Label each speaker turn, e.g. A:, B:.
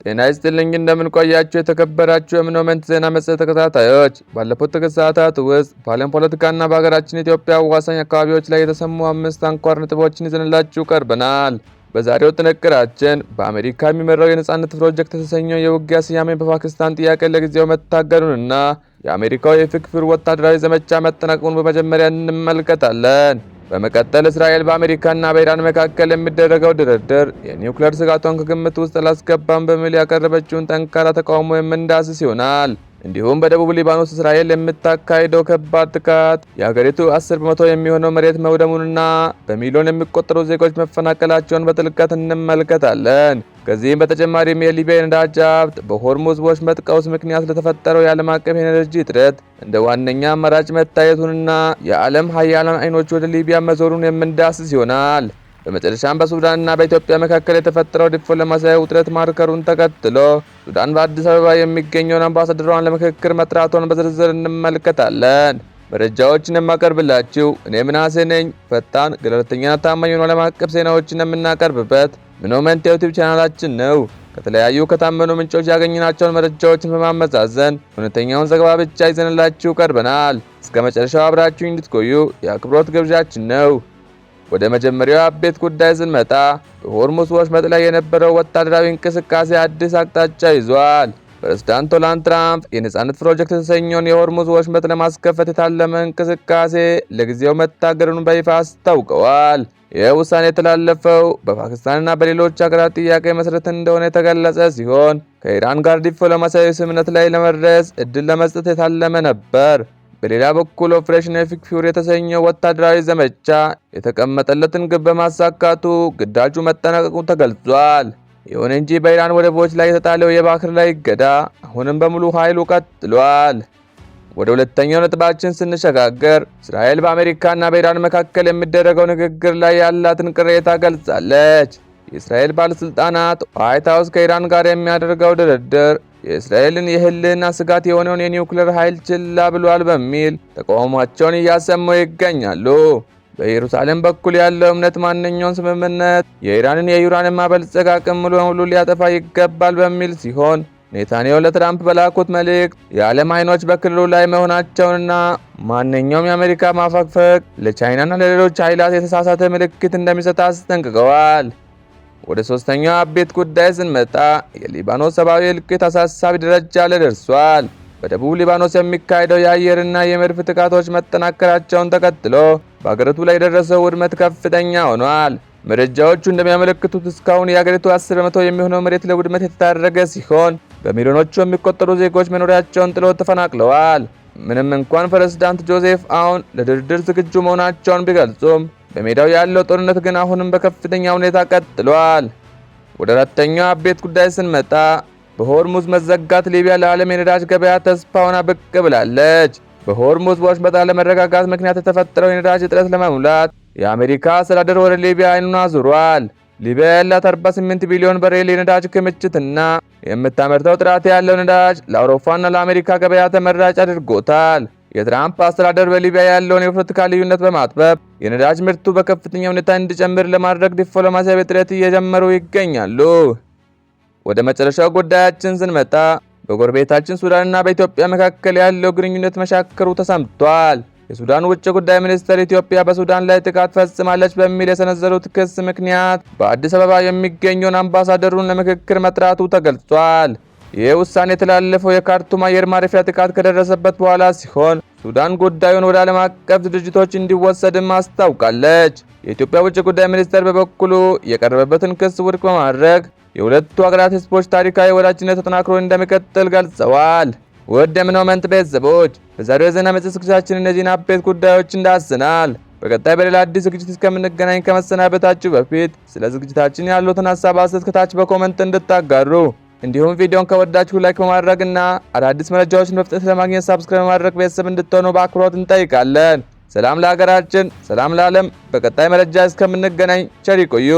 A: ጤና ይስጥልኝ እንደምን ቆያችሁ የተከበራችሁ የምኖመንት ዜና መጽሔት ተከታታዮች። ባለፉት ጥቂት ሰዓታት ውስጥ በዓለም ፖለቲካና በሀገራችን ኢትዮጵያ አዋሳኝ አካባቢዎች ላይ የተሰሙ 5 አንኳር ነጥቦችን ይዘንላችሁ ቀርበናል። በዛሬው ጥንቅራችን በአሜሪካ የሚመራው የነጻነት ፕሮጀክት የተሰኘው የውጊያ ስያሜ በፓኪስታን ጥያቄ ለጊዜው መታገዱንና የአሜሪካው የፍክክር ወታደራዊ ዘመቻ መጠናቀቁን በመጀመሪያ እንመለከታለን። በመቀጠል እስራኤል በአሜሪካና በኢራን መካከል የሚደረገው ድርድር የኒውክሌር ስጋቷን ከግምት ውስጥ አላስገባም በሚል ያቀረበችውን ጠንካራ ተቃውሞ የምንዳስስ ይሆናል። እንዲሁም በደቡብ ሊባኖስ እስራኤል የምታካሂደው ከባድ ጥቃት የሀገሪቱ 10 በመቶ የሚሆነው መሬት መውደሙንና በሚሊዮን የሚቆጠሩ ዜጎች መፈናቀላቸውን በጥልቀት እንመለከታለን። ከዚህም በተጨማሪም የሊቢያ የነዳጅ ሀብት በሆርሙዝ ወሽመጥ ቀውስ ምክንያት ለተፈጠረው የዓለም አቀፍ የኤነርጂ እጥረት እንደ ዋነኛ አማራጭ መታየቱንና የዓለም ሀያላን አይኖች ወደ ሊቢያ መዞሩን የምንዳስስ ይሆናል። በመጨረሻም በሱዳንና በኢትዮጵያ መካከል የተፈጠረው ዲፕሎማሲያዊ ውጥረት ማርከሩን ተከትሎ ሱዳን በአዲስ አበባ የሚገኘውን አምባሳደሯን ለምክክር መጥራቷን በዝርዝር እንመለከታለን። መረጃዎችን የማቀርብላችሁ እኔ ምናሴ ነኝ። ፈጣን ገለልተኛና ታማኝ የሆኑ ዓለም አቀፍ ዜናዎችን የምናቀርብበት ምኖመንት የዩቲዩብ ቻናላችን ነው። ከተለያዩ ከታመኑ ምንጮች ያገኘናቸውን መረጃዎችን በማመዛዘን እውነተኛውን ዘገባ ብቻ ይዘንላችሁ ቀርበናል። እስከ መጨረሻው አብራችሁ እንድትቆዩ የአክብሮት ግብዣችን ነው። ወደ መጀመሪያው አቤት ጉዳይ ስንመጣ በሆርሙዝ ወሽመጥ ላይ የነበረው ወታደራዊ እንቅስቃሴ አዲስ አቅጣጫ ይዟል። ፕሬዝዳንት ዶናልድ ትራምፕ የነጻነት ፕሮጀክት የተሰኘውን የሆርሙዝ ወሽመጥ ለማስከፈት የታለመ እንቅስቃሴ ለጊዜው መታገዱን በይፋ አስታውቀዋል። ይህ ውሳኔ የተላለፈው በፓኪስታንና በሌሎች ሀገራት ጥያቄ መሰረት እንደሆነ የተገለጸ ሲሆን ከኢራን ጋር ዲፕሎማሲያዊ ስምምነት ላይ ለመድረስ እድል ለመስጠት የታለመ ነበር። በሌላ በኩል ኦፕሬሽን ኤፒክ ፊውሪ የተሰኘው ወታደራዊ ዘመቻ የተቀመጠለትን ግብ በማሳካቱ ግዳጁ መጠናቀቁ ተገልጿል። ይሁን እንጂ በኢራን ወደቦች ላይ የተጣለው የባህር ላይ እገዳ አሁንም በሙሉ ኃይሉ ቀጥሏል። ወደ ሁለተኛው ነጥባችን ስንሸጋገር እስራኤል በአሜሪካና በኢራን መካከል የሚደረገው ንግግር ላይ ያላትን ቅሬታ ገልጻለች። የእስራኤል ባለስልጣናት ዋይት ሃውስ ከኢራን ጋር የሚያደርገው ድርድር የእስራኤልን የህልውና ስጋት የሆነውን የኒውክሌር ኃይል ችላ ብሏል በሚል ተቃውሟቸውን እያሰሙ ይገኛሉ። በኢየሩሳሌም በኩል ያለው እምነት ማንኛውም ስምምነት የኢራንን የዩራኒየም ማበልጸግ አቅም ሙሉ በሙሉ ሊያጠፋ ይገባል በሚል ሲሆን ኔታንያሁ ለትራምፕ በላኩት መልእክት የዓለም አይኖች በክልሉ ላይ መሆናቸውንና ማንኛውም የአሜሪካ ማፈግፈግ ለቻይናና ለሌሎች ኃይላት የተሳሳተ ምልክት እንደሚሰጥ አስጠንቅቀዋል። ወደ ሶስተኛው አቤት ጉዳይ ስንመጣ የሊባኖስ ሰብአዊ እልቂት አሳሳቢ ደረጃ ላይ ደርሷል። በደቡብ ሊባኖስ የሚካሄደው የአየርና የመድፍ ጥቃቶች መጠናከራቸውን ተከትሎ በአገሪቱ ላይ የደረሰው ውድመት ከፍተኛ ሆኗል። መረጃዎቹ እንደሚያመለክቱት እስካሁን የአገሪቱ 10 በመቶ የሚሆነው መሬት ለውድመት የተዳረገ ሲሆን በሚሊዮኖቹ የሚቆጠሩ ዜጎች መኖሪያቸውን ጥለው ተፈናቅለዋል። ምንም እንኳን ፕሬዝዳንት ጆሴፍ አውን ለድርድር ዝግጁ መሆናቸውን ቢገልጹም በሜዳው ያለው ጦርነት ግን አሁንም በከፍተኛ ሁኔታ ቀጥሏል። ወደ አራተኛው አቤት ጉዳይ ስንመጣ በሆርሙዝ መዘጋት ሊቢያ ለዓለም የነዳጅ ገበያ ተስፋ ሆና ብቅ ብላለች። በሆርሙዝ ወሽመጥ አለመረጋጋት ምክንያት የተፈጠረው የነዳጅ እጥረት ለመሙላት የአሜሪካ አስተዳደር ወደ ሊቢያ አይኑን አዙሯል። ሊቢያ ያላት 48 ቢሊዮን በርሜል የነዳጅ ክምችትና የምታመርተው ጥራት ያለው ነዳጅ ለአውሮፓና ለአሜሪካ ገበያ ተመራጭ አድርጎታል። የትራምፕ አስተዳደር በሊቢያ ያለውን የፖለቲካ ልዩነት በማጥበብ የነዳጅ ምርቱ በከፍተኛ ሁኔታ እንዲጨምር ለማድረግ ዲፕሎማሲያዊ ጥረት እየጀመሩ ይገኛሉ። ወደ መጨረሻው ጉዳያችን ስንመጣ በጎረቤታችን ሱዳንና በኢትዮጵያ መካከል ያለው ግንኙነት መሻከሩ ተሰምቷል። የሱዳን ውጭ ጉዳይ ሚኒስትር ኢትዮጵያ በሱዳን ላይ ጥቃት ፈጽማለች በሚል የሰነዘሩት ክስ ምክንያት በአዲስ አበባ የሚገኘውን አምባሳደሩን ለምክክር መጥራቱ ተገልጿል። ይህ ውሳኔ የተላለፈው የካርቱም አየር ማረፊያ ጥቃት ከደረሰበት በኋላ ሲሆን ሱዳን ጉዳዩን ወደ ዓለም አቀፍ ድርጅቶች እንዲወሰድም አስታውቃለች። የኢትዮጵያ ውጭ ጉዳይ ሚኒስቴር በበኩሉ የቀረበበትን ክስ ውድቅ በማድረግ የሁለቱ ሀገራት ህዝቦች ታሪካዊ ወዳጅነት ተጠናክሮ እንደሚቀጥል ገልጸዋል። ውድ የምኖመንት ቤተሰቦች በዛሬው የዜና መጽሔት ዝግጅታችን እነዚህን አበይት ጉዳዮች እንዳስናል። በቀጣይ በሌላ አዲስ ዝግጅት እስከምንገናኝ ከመሰናበታችሁ በፊት ስለ ዝግጅታችን ያሉትን ሀሳብ አስተያየት ከታች በኮሜንት እንድታጋሩ እንዲሁም ቪዲዮን ከወዳችሁ ላይክ በማድረግና አዳዲስ መረጃዎችን በፍጥነት ለማግኘት ሰብስክራይብ በማድረግ ቤተሰብ እንድትሆኑ በአክብሮት እንጠይቃለን። ሰላም ለሀገራችን፣ ሰላም ለዓለም። በቀጣይ መረጃ እስከምንገናኝ ቸር ይቆዩ።